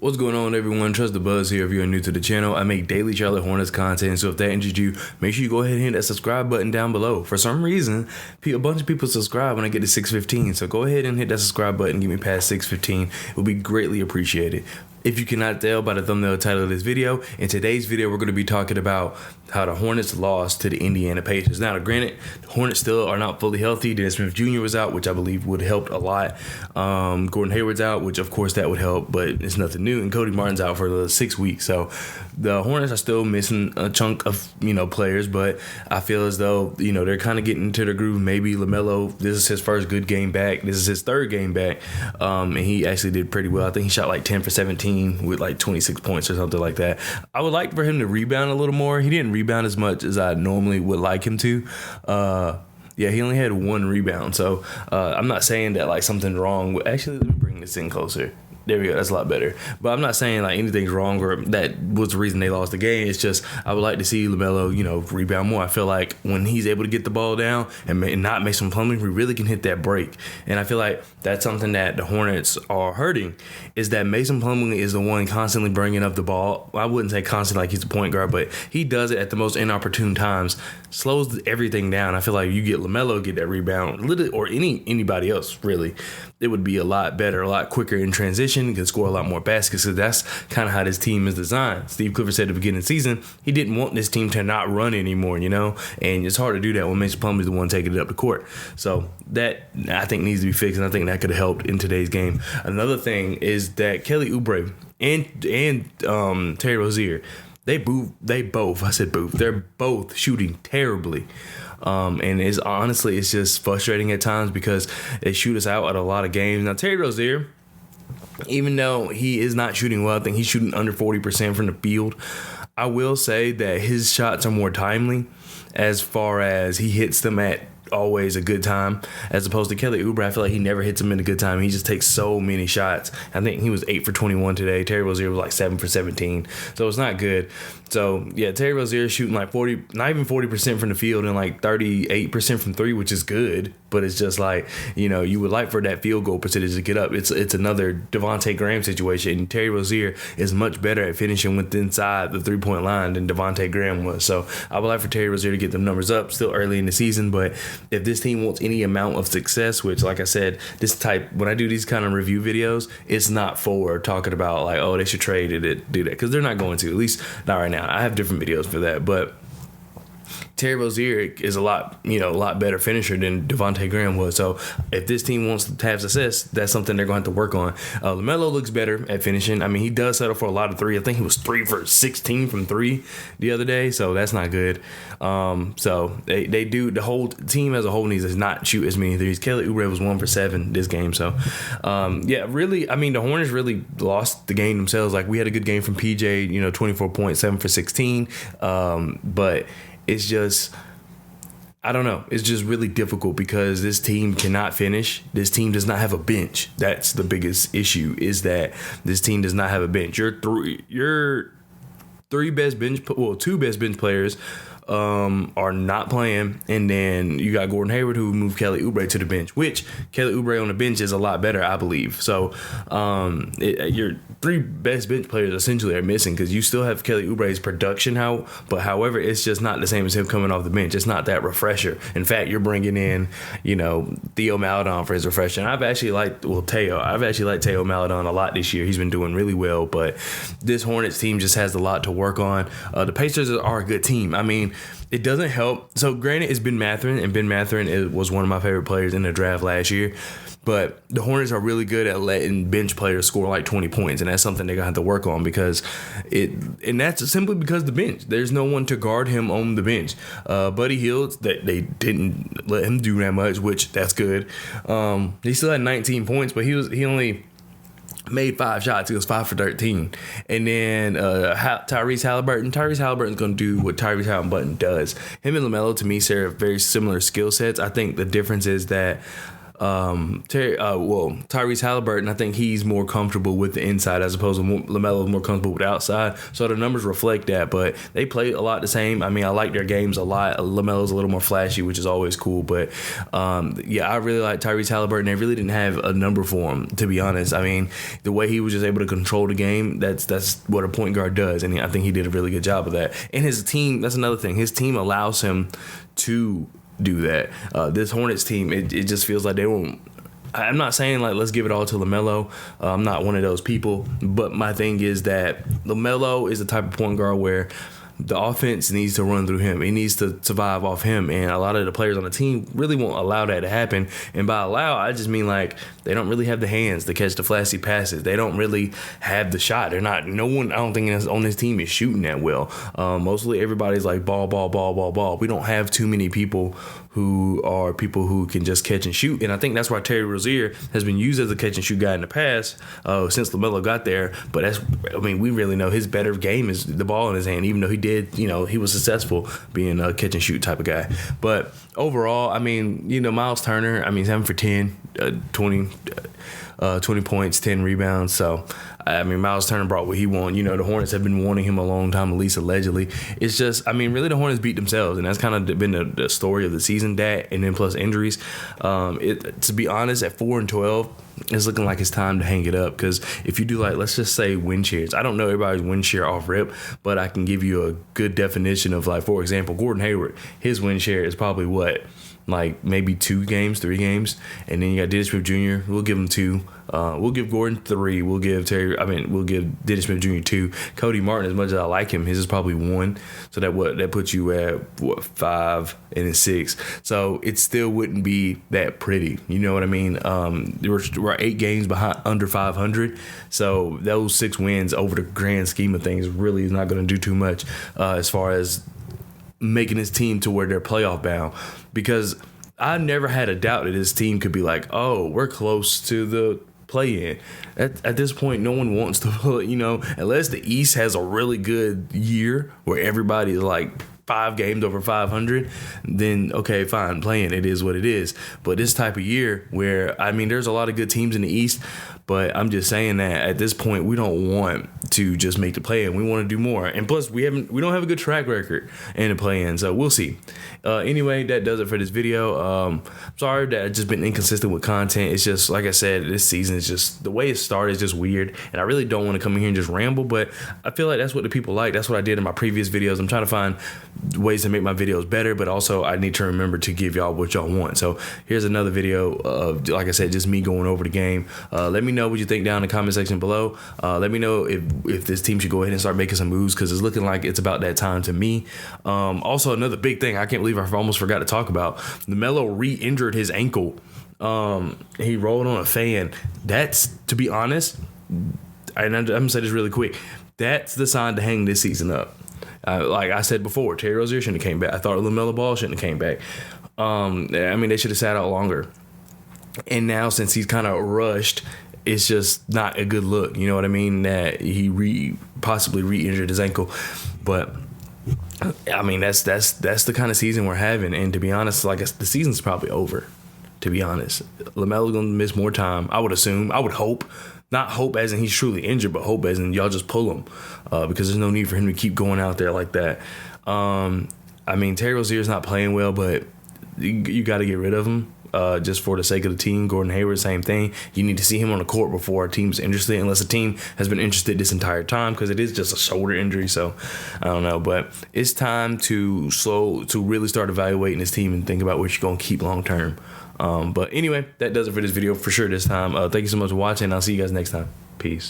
What's going on, everyone? Trust the Buzz here. If you're new to the channel, I make daily Charlotte Hornets content, so if that interests you, make sure you go ahead and hit that subscribe button down below. For some reason, a bunch of people subscribe when I get to 615, so go ahead and hit that subscribe button, get me past 615. It will be greatly appreciated. If you cannot tell by the thumbnail title of this video, in today's video, we're going to be talking about how the Hornets lost to the Indiana Pacers. Now, granted, the Hornets still are not fully healthy. Dennis Smith Jr. was out, which I believe would have helped a lot. Gordon Hayward's out, which of course that would help, but it's nothing new. And Cody Martin's out for the 6 weeks. So the Hornets are still missing a chunk of, players, but I feel as though, they're kind of getting into the groove. Maybe LaMelo, this is his first good game back. This is his third game back. And he actually did pretty well. I think he shot like 10 for 17 with like 26 points or something like that. I would like for him to rebound a little more. He didn't rebound as much as I normally would like him to. He only had one rebound. So I'm not saying that like something's wrong. Actually, let me bring this in closer. There we go. That's a lot better. But I'm not saying like anything's wrong or that was the reason they lost the game. It's just I would like to see LaMelo, rebound more. I feel like when he's able to get the ball down and not make some Plumlee, we really can hit that break. And I feel like that's something that the Hornets are hurting, is that Mason Plumlee is the one constantly bringing up the ball. I wouldn't say constantly like he's a point guard, but he does it at the most inopportune times, slows everything down. I feel like you get LaMelo get that rebound, literally, or anybody else really, it would be a lot better, a lot quicker in transition, can score a lot more baskets. So that's kind of how this team is designed. Steve Clifford said at the beginning of the season, he didn't want this team to not run anymore, and it's hard to do that when Mason Plumlee is the one taking it up the court. So that I think needs to be fixed, and I think that could have helped in today's game. Another thing is that Kelly Oubre and Terry Rozier, they're both shooting terribly. And it's just frustrating at times because they shoot us out at a lot of games. Now, Terry Rozier, even though he is not shooting well, I think he's shooting under 40% from the field. I will say that his shots are more timely as far as he hits them at always a good time, as opposed to Kelly Oubre. I feel like he never hits them in a good time. He just takes so many shots. I think he was 8 for 21 today. Terry Rozier was like 7 for 17. So it's not good. So yeah, Terry Rozier is shooting like 40, not even 40% from the field, and like 38% from three, which is good. But it's just like, you would like for that field goal percentage to get up. It's another Devontae Graham situation. Terry Rozier is much better at finishing with inside the 3-point line than Devontae Graham was. So I would like for Terry Rozier to get them numbers up still early in the season. But if this team wants any amount of success, which, like I said, when I do these kind of review videos, it's not for talking about like, oh, they should trade it, do that, because they're not going to, at least not right now. I have different videos for that, but Terry Rozier is a lot better finisher than Devontae Graham was. So if this team wants to have success, that's something they're going to have to work on. LaMelo looks better at finishing. I mean, he does settle for a lot of three. I think he was 3 for 16 from three the other day, so that's not good. So they do, the whole team as a whole needs to not shoot as many threes. Kelly Oubre was 1 for 7 this game. So really, I mean, the Hornets really lost the game themselves. Like, we had a good game from PJ, 24 points, 7 for 16, but it's just, I don't know. It's just really difficult because this team cannot finish. This team does not have a bench. That's the biggest issue, is that this team does not have a bench. Your two best bench players are not playing, and then you got Gordon Hayward, who moved Kelly Oubre to the bench, which Kelly Oubre on the bench is a lot better, I believe. So your three best bench players essentially are missing, because you still have Kelly Oubre's production, but however, it's just not the same as him coming off the bench. It's not that refresher. In fact, you're bringing in, Theo Maledon for his refresher. And I've actually liked Theo Maledon a lot this year. He's been doing really well, but this Hornets team just has a lot to work on. The Pacers are a good team. I mean, it doesn't help. So granted, it's Ben Mathurin, and Ben Mathurin was one of my favorite players in the draft last year. But the Hornets are really good at letting bench players score like 20 points, and that's something they're gonna have to work on, and that's simply because the bench. There's no one to guard him on the bench. Buddy Hield, that they didn't let him do that much, which that's good. He still had 19 points, but he only made 5 shots. He was 5 for 13. And then Tyrese Halliburton's going to do what Tyrese Halliburton does. Him and LaMelo, to me, share very similar skill sets. I think the difference is that Tyrese Halliburton, I think he's more comfortable with the inside as opposed to LaMelo is more comfortable with the outside. So the numbers reflect that, but they play a lot the same. I mean, I like their games a lot. LaMelo's a little more flashy, which is always cool. But I really like Tyrese Halliburton. They really didn't have a number for him, to be honest. I mean, the way he was just able to control the game, that's what a point guard does, and I think he did a really good job of that. And his team, that's another thing. His team allows him to do that. This Hornets team, it just feels like they won't. I'm not saying like let's give it all to LaMelo. I'm not one of those people. But my thing is that LaMelo is the type of point guard where the offense needs to run through him. It needs to survive off him. And a lot of the players on the team really won't allow that to happen. And by allow, I just mean like they don't really have the hands to catch the flashy passes. They don't really have the shot. No one, I don't think on this team is shooting that well. Mostly everybody's like ball. We don't have too many people who can just catch and shoot. And I think that's why Terry Rozier has been used as a catch and shoot guy in the past since LaMelo got there. But we really know his better game is the ball in his hand, even though he was successful being a catch and shoot type of guy. But overall, Miles Turner, he's 7 for 10, 20 points, 10 rebounds. So, Miles Turner brought what he wanted. The Hornets have been wanting him a long time, at least allegedly. It's just, really the Hornets beat themselves, and that's kind of been the story of the season, that, and then plus injuries. To be honest, at 4-12, it's looking like it's time to hang it up, because if you do, like, let's just say win shares. I don't know everybody's win share off rip, but I can give you a good definition of, like, for example, Gordon Hayward. His win share is probably what? Like maybe 2 games, 3 games, and then you got Dennis Smith Jr. We'll give him 2. We'll give Gordon 3. We'll give Dennis Smith Jr. 2. Cody Martin, as much as I like him, his is probably 1. So that puts you at 5 and then 6. So it still wouldn't be that pretty. You know what I mean? We're 8 games behind under 500. So those 6 wins over the grand scheme of things really is not going to do too much as far as making his team to where they're playoff bound, because I never had a doubt that his team could be like, oh, we're close to the play-in. At this point, no one wants to, unless the East has a really good year where everybody is like 5 games over 500, then okay, fine, play-in, it is what it is. But this type of year where, there's a lot of good teams in the East, but I'm just saying that at this point, we don't want to just make the play-in. We want to do more. And plus, we don't have a good track record in the play-in, so we'll see. Anyway, that does it for this video. I'm sorry that I've just been inconsistent with content. It's just, like I said, this season is just, the way it started is just weird, and I really don't want to come in here and just ramble, but I feel like that's what the people like. That's what I did in my previous videos. I'm trying to find ways to make my videos better, but also I need to remember to give y'all what y'all want. So here's another video of, like I said, just me going over the game. Let me know what you think down in the comment section below. Let me know if this team should go ahead and start making some moves, because it's looking like it's about that time to me. Also, another big thing I can't believe I almost forgot to talk about. LaMelo re-injured his ankle. He rolled on a fan. That's, to be honest, and I'm gonna say this really quick, that's the sign to hang this season up. Like I said before, Terry Rozier shouldn't have came back. I thought LaMelo Ball shouldn't have came back. They should have sat out longer. And now, since he's kind of rushed, it's just not a good look. You know what I mean? That he possibly re-injured his ankle. But that's the kind of season we're having. And to be honest, the season's probably over. To be honest, LaMelo's gonna miss more time. I would assume. I would hope. Not hope as in he's truly injured, but hope as in y'all just pull him, because there's no need for him to keep going out there like that. Terry Rozier's not playing well, but you got to get rid of him just for the sake of the team. Gordon Hayward, same thing. You need to see him on the court before a team's interested, unless a team has been interested this entire time, because it is just a shoulder injury. So I don't know, but it's time to really start evaluating this team and think about what you're going to keep long term. But anyway, that does it for this video for sure this time. Thank you so much for watching. I'll see you guys next time. Peace.